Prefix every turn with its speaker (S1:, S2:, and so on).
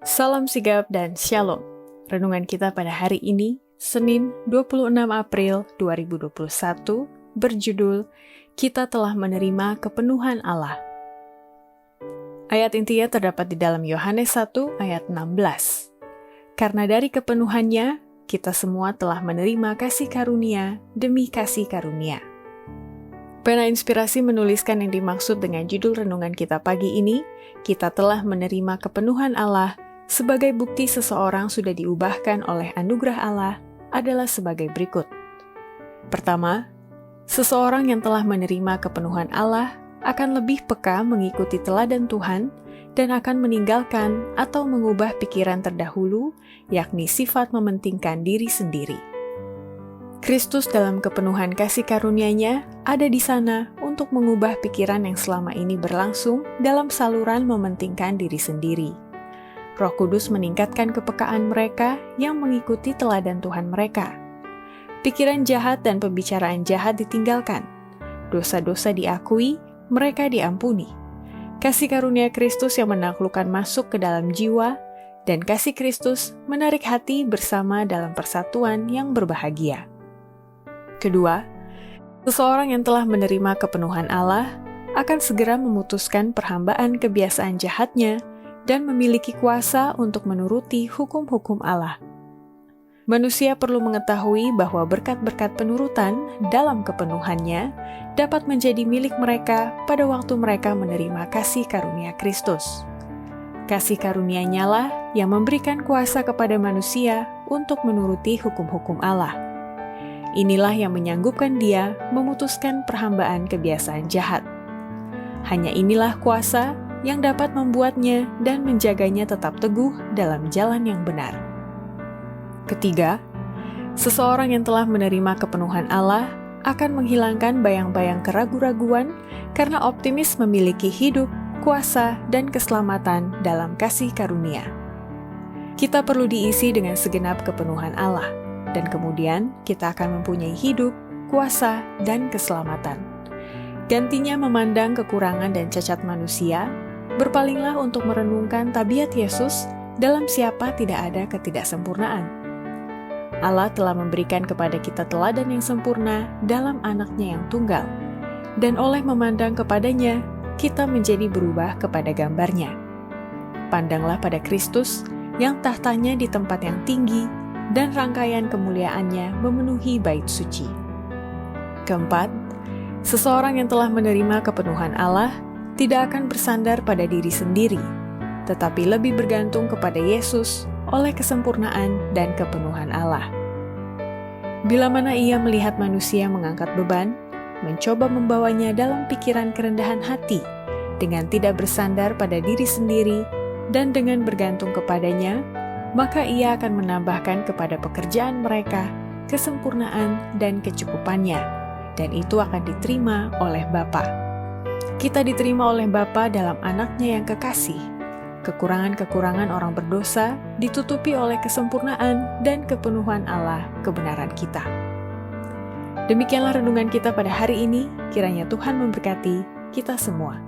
S1: Salam sigap dan shalom. Renungan kita pada hari ini, Senin 26 April 2021, berjudul Kita Telah Menerima Kepenuhan Allah. Ayat intinya terdapat di dalam Yohanes 1 ayat 16. Karena dari kepenuhannya, kita semua telah menerima kasih karunia demi kasih karunia. Pena Inspirasi menuliskan yang dimaksud dengan judul renungan kita pagi ini, kita telah menerima kepenuhan Allah, sebagai bukti seseorang sudah diubahkan oleh anugerah Allah adalah sebagai berikut. Pertama, seseorang yang telah menerima kepenuhan Allah akan lebih peka mengikuti teladan Tuhan dan akan meninggalkan atau mengubah pikiran terdahulu, yakni sifat mementingkan diri sendiri. Kristus dalam kepenuhan kasih karunia-Nya ada di sana untuk mengubah pikiran yang selama ini berlangsung dalam saluran mementingkan diri sendiri. Roh Kudus meningkatkan kepekaan mereka yang mengikuti teladan Tuhan mereka. Pikiran jahat dan pembicaraan jahat ditinggalkan. Dosa-dosa diakui, mereka diampuni. Kasih karunia Kristus yang menaklukkan masuk ke dalam jiwa, dan kasih Kristus menarik hati bersama dalam persatuan yang berbahagia. Kedua, seseorang yang telah menerima kepenuhan Allah akan segera memutuskan perhambaan kebiasaan jahatnya dan memiliki kuasa untuk menuruti hukum-hukum Allah. Manusia perlu mengetahui bahwa berkat-berkat penurutan dalam kepenuhannya dapat menjadi milik mereka pada waktu mereka menerima kasih karunia Kristus. Kasih karunia-Nya lah yang memberikan kuasa kepada manusia untuk menuruti hukum-hukum Allah. Inilah yang menyanggupkan dia memutuskan perhambaan kebiasaan jahat. Hanya inilah kuasa yang dapat membuatnya dan menjaganya tetap teguh dalam jalan yang benar. Ketiga, seseorang yang telah menerima kepenuhan Allah akan menghilangkan bayang-bayang keraguan-raguan karena optimis memiliki hidup, kuasa, dan keselamatan dalam kasih karunia. Kita perlu diisi dengan segenap kepenuhan Allah, dan kemudian kita akan mempunyai hidup, kuasa, dan keselamatan. Gantinya memandang kekurangan dan cacat manusia, berpalinglah untuk merenungkan tabiat Yesus dalam siapa tidak ada ketidaksempurnaan. Allah telah memberikan kepada kita teladan yang sempurna dalam anaknya yang tunggal, dan oleh memandang kepadanya, kita menjadi berubah kepada gambarnya. Pandanglah pada Kristus yang tahtanya di tempat yang tinggi, dan rangkaian kemuliaannya memenuhi bait suci. Keempat, seseorang yang telah menerima kepenuhan Allah tidak akan bersandar pada diri sendiri, tetapi lebih bergantung kepada Yesus oleh kesempurnaan dan kepenuhan Allah. Bila mana ia melihat manusia mengangkat beban, mencoba membawanya dalam pikiran kerendahan hati, dengan tidak bersandar pada diri sendiri dan dengan bergantung kepadanya, maka ia akan menambahkan kepada pekerjaan mereka kesempurnaan dan kecukupannya, dan itu akan diterima oleh Bapa. Kita diterima oleh Bapa dalam anaknya yang kekasih. Kekurangan-kekurangan orang berdosa ditutupi oleh kesempurnaan dan kepenuhan Allah kebenaran kita. Demikianlah renungan kita pada hari ini, kiranya Tuhan memberkati kita semua.